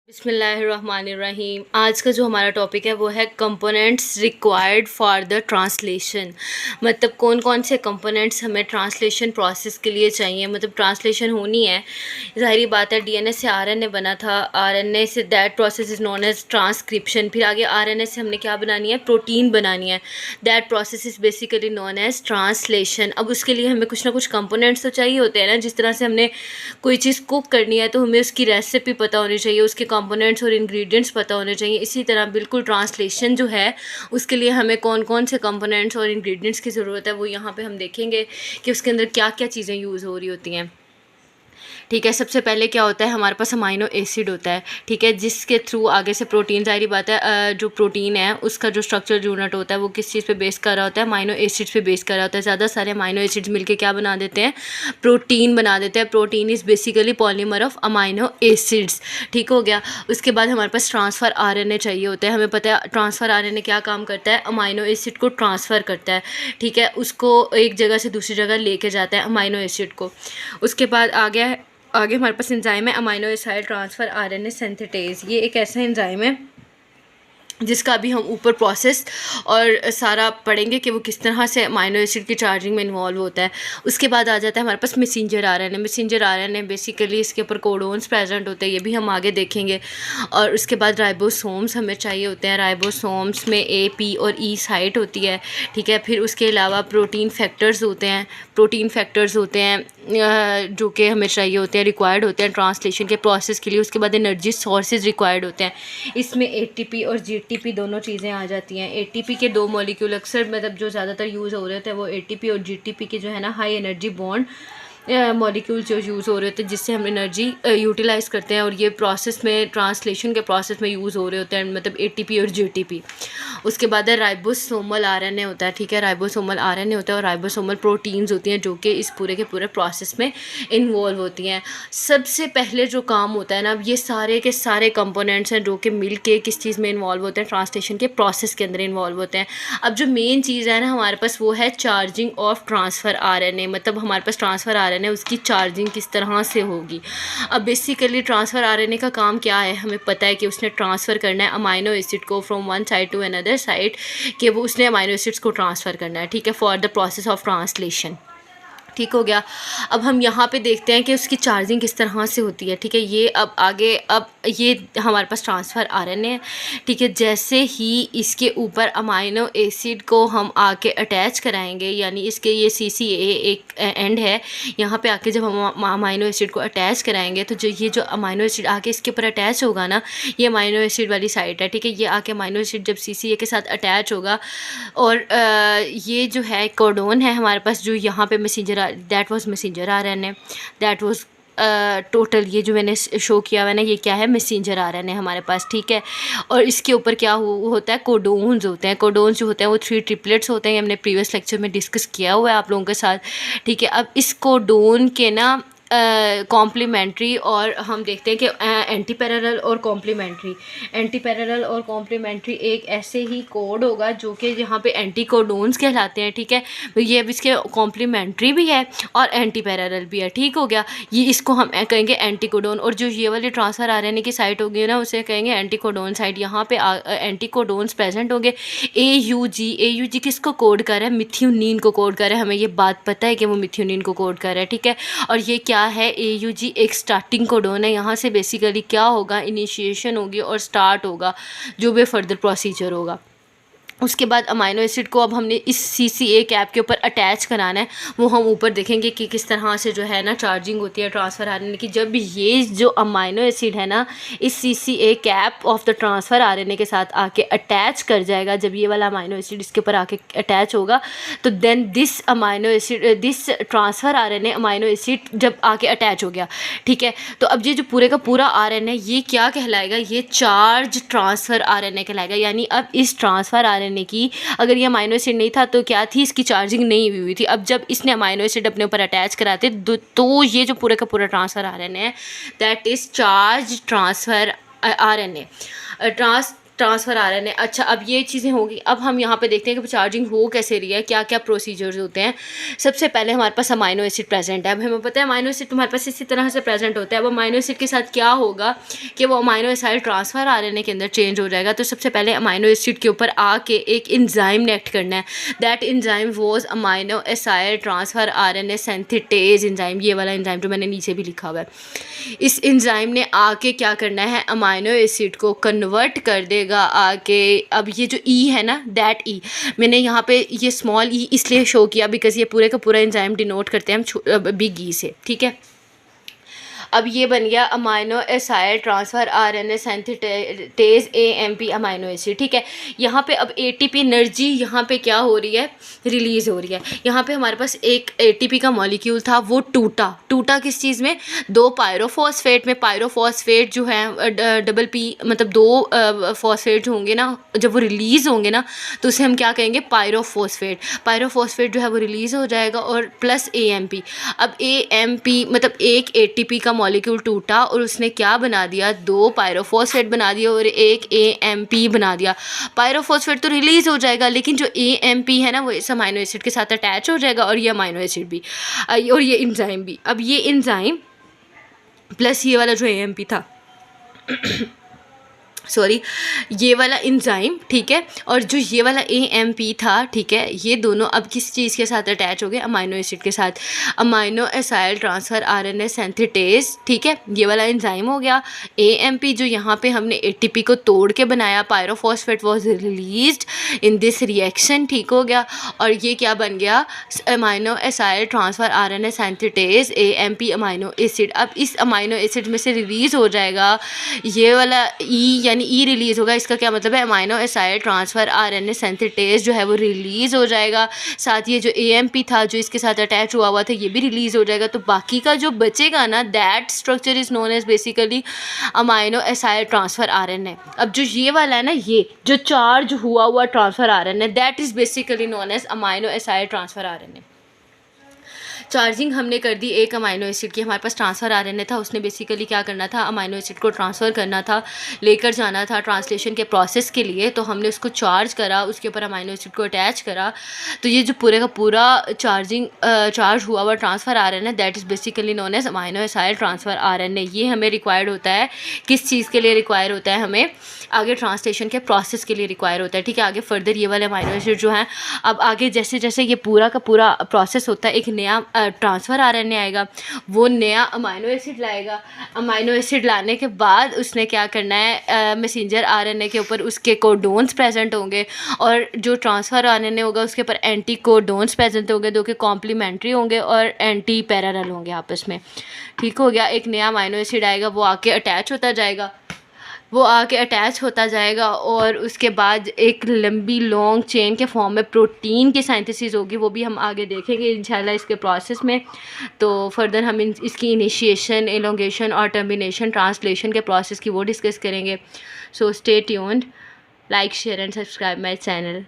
बिस्मिल्लाहिर्रहमानिर्रहीम। आज का जो हमारा टॉपिक है वो है components required for the translation. मतलब कौन कौन से कंपोनेंट्स हमें ट्रांसलेशन प्रोसेस के लिए चाहिए। मतलब ट्रांसलेशन होनी है, ज़ाहिरी बात है। डीएनए से आरएनए बना था, आरएनए से that process is known as transcription. फिर आगे आरएनए से हमने क्या बनानी है, प्रोटीन बनानी है। That process is basically known as translation. अब उसके लिए हमें कुछ ना कुछ कंपोनेंट्स तो चाहिए होते हैं ना। जिस तरह से हमने कोई चीज़ कुक करनी है तो हमें उसकी रेसिपी पता होनी चाहिए, उसके कंपोनेंट्स और इंग्रेडिएंट्स पता होने चाहिए। इसी तरह बिल्कुल ट्रांसलेशन जो है उसके लिए हमें कौन कौन से कंपोनेंट्स और इंग्रेडिएंट्स की ज़रूरत है वो यहाँ पे हम देखेंगे कि उसके अंदर क्या क्या चीज़ें यूज़ हो रही होती हैं। ठीक है, सबसे पहले क्या होता है, हमारे पास अमाइनो एसिड होता है। ठीक है, जिसके थ्रू आगे से प्रोटीन, ज़ाहिर बात है जो प्रोटीन है उसका जो स्ट्रक्चर यूनिट होता है वो किस चीज़ पे बेस कर रहा होता है, अमाइनो एसिड्स पे बेस कर रहा होता है। ज़्यादा सारे अमाइनो एसिड्स मिलके क्या बना देते हैं, प्रोटीन बना देते हैं। Protein is basically polymer of amino acids. ठीक हो गया। उसके बाद हमारे पास ट्रांसफ़र आरएनए चाहिए होता है। हमें पता है ट्रांसफ़र आरएनए क्या काम करता है, अमाइनो एसिड को ट्रांसफ़र करता है। ठीक है, उसको एक जगह से दूसरी जगह लेके जाता है अमाइनो एसिड को। उसके बाद आगे हमारे पास एंजाइम है amino acid transfer RNA synthetase. ये एक ऐसा एंजाइम है जिसका अभी हम ऊपर प्रोसेस और सारा पढ़ेंगे कि वो किस तरह से अमाइनो एसिड की चार्जिंग में इन्वॉल्व होता है। उसके बाद आ जाता है हमारे पास messenger RNA. Messenger RNA basically इसके ऊपर कोडोन्स प्रेजेंट होते हैं, ये भी हम आगे देखेंगे। और उसके बाद राइबोसोम्स हमें चाहिए होते हैं। राइबोसोम्स में ए, पी और ई साइट होती है। ठीक है, फिर उसके अलावा प्रोटीन फैक्टर्स होते हैं। प्रोटीन फैक्टर्स होते हैं जो कि हमें चाहिए होते हैं, रिक्वायर्ड होते हैं ट्रांसलेशन के प्रोसेस के लिए। उसके बाद एनर्जी सोर्सेज रिक्वायर्ड होते हैं। इसमें एटीपी और जीटीपी दोनों चीज़ें आ जाती हैं। एटीपी के दो मॉलिक्यूल अक्सर मतलब जो ज़्यादातर यूज़ हो रहे थे वो एटीपी और जीटीपी के जो है ना हाई एनर्जी बॉन्ड मॉलिक्यूल जो यूज़ हो रहे होते हैं, जिससे हम एनर्जी यूटिलाइज़ करते हैं। और ये प्रोसेस में, ट्रांसलेशन के प्रोसेस में यूज़ हो रहे होते हैं, मतलब एटीपी और जीटीपी। उसके बाद है राइबोसोमल आरएनए होता है। ठीक है, राइबोसोमल आरएनए होता है और राइबोसोमल प्रोटीन्स होती हैं जो कि इस पूरे के पूरे प्रोसेस में इन्वॉल्व होती हैं। सबसे पहले जो काम होता है ना, अब ये सारे के सारे कंपोनेंट्स हैं जो कि मिल के किस चीज़ में इन्वॉल्व होते हैं, ट्रांसलेशन के प्रोसेस के अंदर इन्वॉल्व होते हैं। अब जो मेन चीज़ है ना हमारे पास वो है चार्जिंग ऑफ ट्रांसफ़र आरएनए। मतलब हमारे पास ट्रांसफ़र आरएनए उसकी चार्जिंग किस तरह से होगी। अब बेसिकली ट्रांसफ़र आरएनए का काम क्या है, हमें पता है कि उसने ट्रांसफ़र करना है अमाइनो एसिड को from one side to another side, कि वो उसने अमाइनो एसिड्स को ट्रांसफ़र करना है। ठीक है, for the process of translation. ठीक हो गया। अब हम यहाँ पे देखते हैं कि उसकी चार्जिंग किस तरह से होती है। ठीक है, ये अब आगे, अब ये हमारे पास ट्रांसफ़र आरएनए है। ठीक है, जैसे ही इसके ऊपर अमाइनो एसिड को हम आके अटैच कराएंगे, यानी इसके ये CCA एक एंड है, यहाँ पे आके जब हम अमाइनो एसिड को अटैच कराएंगे तो जो अमाइनो एसिड आके इसके ऊपर अटैच होगा ना, ये अमाइनो एसिड वाली साइट है। ठीक है, ये आके अमाइनो एसिड जब CCA के साथ अटैच होगा और ये जो है कोडोन है हमारे पास, जो यहाँ पे messenger that was messenger RNA, that was total ये जो मैंने शो किया हुआ है ना, ये क्या है, मैसेंजर आरएनए हमारे पास। ठीक है, और इसके ऊपर क्या होता है, कोडोन्स होते हैं। कोडोन्स जो होते हैं वो 3 ट्रिपलेट्स होते हैं, हमने प्रीवियस लेक्चर में डिस्कस किया हुआ है आप लोगों के साथ। ठीक है, अब इस कोडोन के ना कॉम्प्लीमेंट्री और हम देखते हैं कि एंटी पैरेलल और कॉम्प्लीमेंट्री, एंटी पैरेलल और कॉम्प्लीमेंट्री एक ऐसे ही कोड होगा जो कि यहाँ पे एंटी कोडोन्स कहलाते हैं। ठीक है, तो ये अब इसके कॉम्प्लीमेंट्री भी है और एंटी पैरेलल भी है। ठीक हो गया, ये इसको हम कहेंगे एंटी कोडोन। और जो ये वाली ट्रांसफ़र आरएनए की साइट होगी ना, उसे कहेंगे एंटी कोडोन साइट। यहाँ पे एंटी कोडोन्स प्रेजेंट होंगे। AUG किसको कोड कर रहा है, मिथ्योनिन को कोड कर रहा है। हमें ये बात पता है कि वो मिथ्योनिन को कोड कर रहा है। ठीक है, और ये क्या है, AUG एक स्टार्टिंग कोडोन है। यहाँ से बेसिकली क्या होगा, इनिशिएशन होगी और स्टार्ट होगा जो भी फर्दर प्रोसीजर होगा। उसके बाद अमाइनो एसिड को अब हमने इस CCA कैप के ऊपर अटैच कराना है। वो हम ऊपर देखेंगे कि किस तरह से जो है ना चार्जिंग होती है ट्रांसफ़र आरएनए की। जब ये जो अमाइनो एसिड है ना इस CCA cap of the transfer RNA के साथ आके अटैच कर जाएगा, जब ये वाला अमाइनो एसिड इसके ऊपर आके अटैच होगा तो then this amino acid, this transfer RNA amino acid जब आके अटैच हो गया। ठीक है, तो अब ये जो पूरे का पूरा आरएनए ये क्या कहलाएगा, ये चार्ज ट्रांसफ़र आरएनए कहलाएगा। यानी अब इस ट्रांसफ़र आरएनए की अगर ये अमाइनो एसिड नहीं था तो क्या थी, इसकी चार्जिंग नहीं हुई थी। अब जब इसने अमाइनो एसिड अपने ऊपर अटैच कराते तो ये जो पूरे का पूरा ट्रांसफ़र आरएनए है that is charge transfer RNA. Transfer RNA. अच्छा, अब ये चीज़ें होगी। अब हम यहाँ पे देखते हैं कि चार्जिंग हो कैसे रही है, क्या क्या प्रोसीजर्स होते हैं। सबसे पहले हमारे पास अमाइनो एसिड प्रेजेंट है। अब हमें पता है अमाइनो एसिड हमारे पास इसी तरह से प्रेजेंट होता है। अब अमाइनो एसिड के साथ क्या होगा कि वो अमाइनो एसिड ट्रांसफ़र आरएनए के अंदर चेंज हो जाएगा। तो सबसे पहले अमाइनो एसिड के ऊपर आके एक इंजाइम ने एक्ट करना है। That enzyme was amino acid transfer RNA synthetase enzyme. ये वाला इंजाइम जो मैंने नीचे भी लिखा हुआ है, इस इंजाइम ने आके क्या करना है, अमाइनो एसिड को कन्वर्ट कर देगा आके। अब ये जो ई है ना, दैट ई मैंने यहाँ पे ये स्मॉल ई इसलिए शो किया बिकॉज ये पूरे का पूरा इंजाइम डिनोट करते हैं हम बिग ई से, ठीक है। अब ये बन गया amino acid transfer RNA synthetase AMP amino acid, ठीक है। यहाँ पे अब एटीपी एनर्जी यहाँ पे क्या हो रही है, रिलीज़ हो रही है। यहाँ पे हमारे पास एक एटीपी का मॉलिक्यूल था, वो टूटा किस चीज़ में, दो पायरोफॉस्फेट में। पायरोफॉस्फेट जो है डबल पी मतलब दो फॉस्फेट होंगे ना, जब वो रिलीज़ होंगे ना तो उसे हम क्या कहेंगे, पायरोफॉस्फेट जो है वो रिलीज़ हो जाएगा और प्लस एएमपी। अब एएमपी मतलब एक एटीपी का मॉलिक्यूल टूटा और उसने क्या बना दिया, दो पायरोफॉस्फेट बना दिया और एक एएमपी बना दिया। पायरोफॉस्फेट तो रिलीज़ हो जाएगा, लेकिन जो एएमपी है ना वो इस अमाइनो एसिड के साथ अटैच हो जाएगा और ये अमाइनो एसिड भी और ये एंजाइम भी। अब ये एंजाइम प्लस ये वाला जो एएमपी था सॉरी, ये वाला एंजाइम, ठीक है, और जो ये वाला एएमपी था, ठीक है, ये दोनों अब किस चीज़ के साथ अटैच हो गए, अमाइनो एसिड के साथ। Amino acid transfer RNA synthetase, ठीक है, ये वाला एंजाइम हो गया। एएमपी जो यहाँ पे हमने एटीपी को तोड़ के बनाया, pyrophosphate was released in this reaction, ठीक हो गया। और ये क्या बन गया, amino acid transfer RNA synthetase AMP amino acid. अब इस अमाइनो एसिड में से रिलीज़ हो जाएगा ये वाला ई, यानी ई रिलीज़ होगा। इसका क्या मतलब है, amino acid transfer RNA synthetase जो है वो रिलीज़ हो जाएगा। साथ ये जो एएमपी था जो इसके साथ अटैच हुआ था ये भी रिलीज़ हो जाएगा। तो बाकी का जो बचेगा ना, that structure is known as basically amino acid transfer RNA. अब जो ये वाला है ना, ये जो चार्ज हुआ transfer RNA, that is basically known as amino acid transfer RNA. Charging हमने कर दी एक अमाइनो एसिड की, हमारे पास ट्रांसफ़र आरएनए था, उसने बेसिकली क्या करना था, अमाइनो एसिड को ट्रांसफ़र करना था, लेकर जाना था ट्रांसलेशन के प्रोसेस के लिए। तो हमने उसको चार्ज करा, उसके ऊपर अमाइनो एसिड को अटैच करा। तो ये जो पूरे का पूरा चार्ज हुआ transfer RNA, that is basically known as amino acid transfer RNA. ये हमें रिक्वायर्ड होता है, किस चीज़ के लिए रिक्वायर होता है, हमें आगे ट्रांसलेशन के प्रोसेस के लिए रिक्वायर होता है, ठीक है। आगे फर्दर ये वाले अमाइनो एसिड जो हैं, अब आगे जैसे जैसे ये पूरा का पूरा प्रोसेस होता है, एक नया ट्रांसफ़र आरएनए आएगा, वो नया अमाइनो एसिड लाएगा। अमाइनो एसिड लाने के बाद उसने क्या करना है, मैसेंजर आरएनए के ऊपर उसके कोडोन्स प्रेजेंट होंगे और जो ट्रांसफ़र आरएनए होगा उसके ऊपर एंटी कोडोन्स प्रेजेंट होंगे, जो कि कॉम्प्लीमेंट्री होंगे और एंटी पैरेलल होंगे आपस में, ठीक हो गया। एक नया अमाइनो एसिड आएगा, वो आके अटैच होता जाएगा और उसके बाद एक लंबी लॉन्ग चेन के फॉर्म में प्रोटीन की सिंथेसिस होगी, वो भी हम आगे देखेंगे इंशाल्लाह इसके प्रोसेस में। तो फर्दर हम इसकी इनिशिएशन, एलोंगेशन और टर्मिनेशन, ट्रांसलेशन के प्रोसेस की वो डिस्कस करेंगे। So stay tuned, like share and subscribe my channel.